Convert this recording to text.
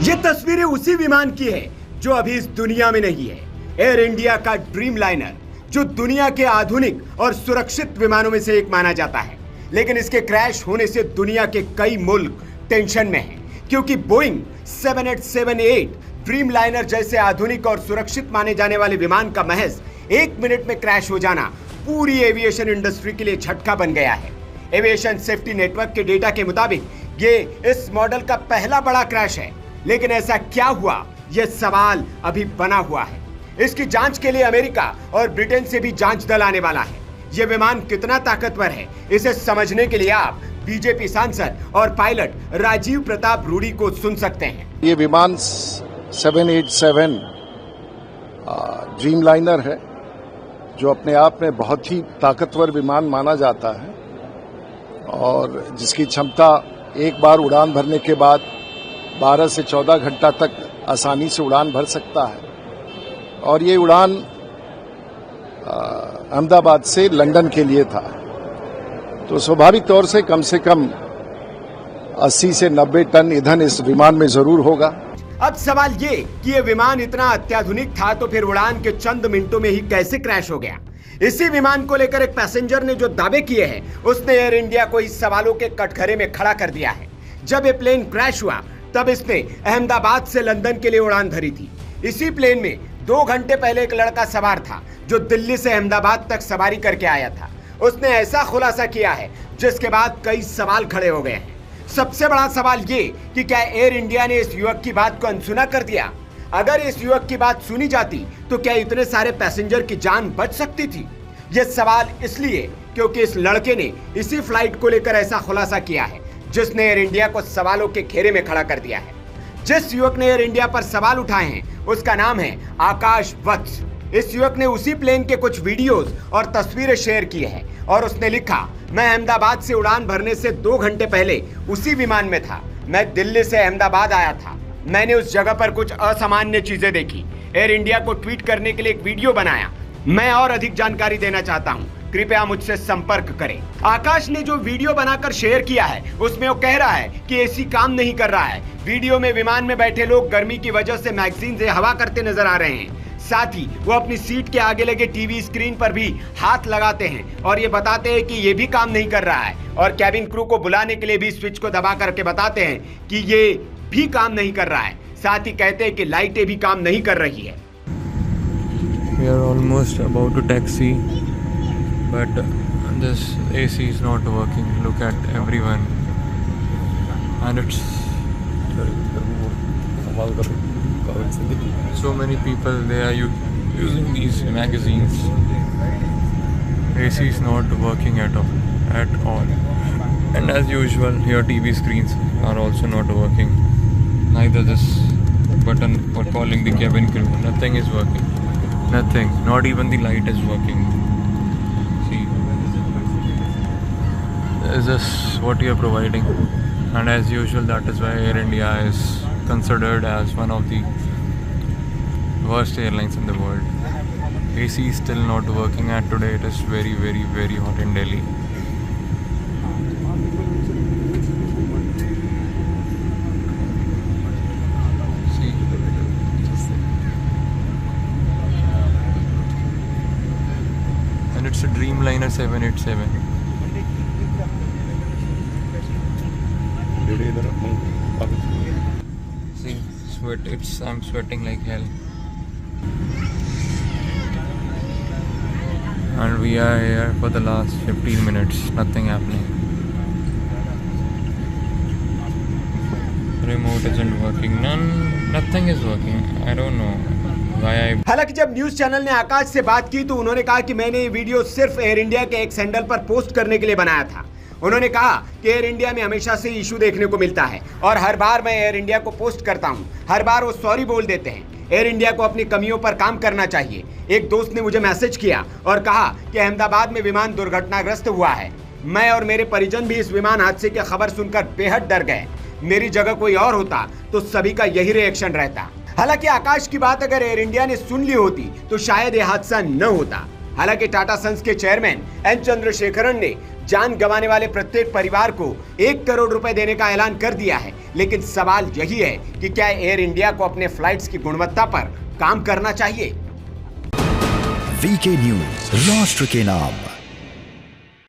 ये तस्वीरें उसी विमान की है जो अभी इस दुनिया में नहीं है। एयर इंडिया का ड्रीम लाइनर, जो दुनिया के आधुनिक और सुरक्षित विमानों में से एक माना जाता है, लेकिन इसके क्रैश होने से दुनिया के कई मुल्क टेंशन में हैं, क्योंकि बोइंग 7878 ड्रीम लाइनर जैसे आधुनिक और सुरक्षित माने जाने वाले विमान का महज 1 मिनट में क्रैश हो जाना पूरी एविएशन इंडस्ट्री के लिए झटका बन गया है। एविएशन सेफ्टी नेटवर्क के डेटा के मुताबिक ये इस मॉडल का पहला बड़ा क्रैश है। लेकिन ऐसा क्या हुआ, यह सवाल अभी बना हुआ है। इसकी जांच के लिए अमेरिका और ब्रिटेन से भी जांच दल आने वाला है। यह विमान कितना ताकतवर है, इसे समझने के लिए आप बीजेपी सांसद और पायलट राजीव प्रताप रूडी को सुन सकते हैं। ये विमान 787 ड्रीम लाइनर है, जो अपने आप में बहुत ही ताकतवर विमान माना जाता है और जिसकी क्षमता एक बार उड़ान भरने के बाद 12 से 14 घंटा तक आसानी से उड़ान भर सकता है। और ये उड़ान अहमदाबाद से लंदन के लिए था, तो स्वाभाविक तौर से कम 80 से 90 टन ईंधन इस विमान में जरूर होगा। अब सवाल ये कि ये विमान इतना अत्याधुनिक था तो फिर उड़ान के चंद मिनटों में ही कैसे क्रैश हो गया। इसी विमान को लेकर एक पैसेंजर ने जो दावे किए हैं, उसने एयर इंडिया को इस सवालों के कटघरे में खड़ा कर दिया है। जब ये प्लेन क्रैश हुआ तब इसने अहमदाबाद से लंदन के लिए उड़ान भरी थी। इसी प्लेन में 2 घंटे पहले एक लड़का सवार था जो दिल्ली से अहमदाबाद तक सवारी करके आया था। उसने ऐसा खुलासा किया है जिसके बाद कई सवाल खड़े हो गए हैं। सबसे बड़ा सवाल ये कि क्या एयर इंडिया ने इस युवक की बात को अनसुना कर दिया। अगर इस युवक की बात सुनी जाती तो क्या इतने सारे पैसेंजर की जान बच सकती थी। यह सवाल इसलिए क्योंकि इस लड़के ने इसी फ्लाइट को लेकर ऐसा खुलासा किया है जिसने एयर इंडिया को सवालों के घेरे में खड़ा कर दिया है। जिस युवक ने एयर इंडिया पर सवाल उठाए हैं उसका नाम है आकाश वत्स। इस युवक ने उसी प्लेन के कुछ वीडियोस और तस्वीरें शेयर की है और उसने लिखा, मैं अहमदाबाद से उड़ान भरने से 2 घंटे पहले उसी विमान में था। मैं दिल्ली से अहमदाबाद आया था। मैंने उस जगह पर कुछ असामान्य चीजें देखी। एयर इंडिया को ट्वीट करने के लिए एक वीडियो बनाया। मैं और अधिक जानकारी देना चाहता हूं, कृपया मुझसे संपर्क करें। आकाश ने जो वीडियो बनाकर शेयर किया है उसमें वो कह रहा है कि एसी काम नहीं कर रहा है। वीडियो में विमान में बैठे लोग गर्मी की वजह से मैगजीन से हवा करते नजर आ रहे हैं। साथ ही वो अपनी सीट के आगे लगे टीवी स्क्रीन पर भी हाथ लगाते हैं और ये बताते हैं कि ये भी काम नहीं कर रहा है, और कैबिन क्रू को बुलाने के लिए भी स्विच को दबा करके बताते हैं कि ये भी काम नहीं कर रहा है। साथ ही कहते हैं कि लाइटें भी काम नहीं कर रही है। We are almost about to taxi, but this AC is not working. Look at everyone, and it's so many people. They are using these magazines. AC is not working at all. And as usual, your TV screens are also not working. Neither this button for calling the cabin crew. Nothing is working. Nothing. Not even the light is working. See, this is what you are providing, and as usual, that is why Air India is considered as one of the worst airlines in the world. AC is still not working, and today it is very, very, very hot in Delhi. See, and it's a Dreamliner 787. See, I'm sweating like hell. And we are here for the last 15 minutes, nothing happening. Remote isn't working, nothing is working. I don't know why हालांकि जब news channel ने आकाश से बात की तो उन्होंने कहा कि मैंने ये वीडियो सिर्फ एयर इंडिया के एक हैंडल पर पोस्ट करने के लिए बनाया था। उन्होंने कहा कि एयर इंडिया में हमेशा से इशू देखने को मिलता है और हर बार मैं एयर इंडिया को पोस्ट करता हूं, हर बार वो सॉरी बोल देते हैं। एयर इंडिया को अपनी कमियों पर काम करना चाहिए। एक दोस्त ने मुझे मैसेज किया और कहा कि अहमदाबाद में विमान दुर्घटनाग्रस्त हुआ है। मैं और मेरे परिजन भी इस विमान हादसे की खबर सुनकर बेहद डर गए। मेरी जगह कोई और होता तो सभी का यही रिएक्शन रहता। हालांकि आकाश की बात अगर एयर इंडिया ने सुन ली होती तो शायद ये हादसा न होता। हालांकि टाटा सन्स के चेयरमैन एन चंद्रशेखरन ने जान गंवाने वाले प्रत्येक परिवार को 1 करोड़ रुपए देने का ऐलान कर दिया है। लेकिन सवाल यही है कि क्या एयर इंडिया को अपने फ्लाइट्स की गुणवत्ता पर काम करना चाहिए। वीके न्यूज, राष्ट्र के नाम।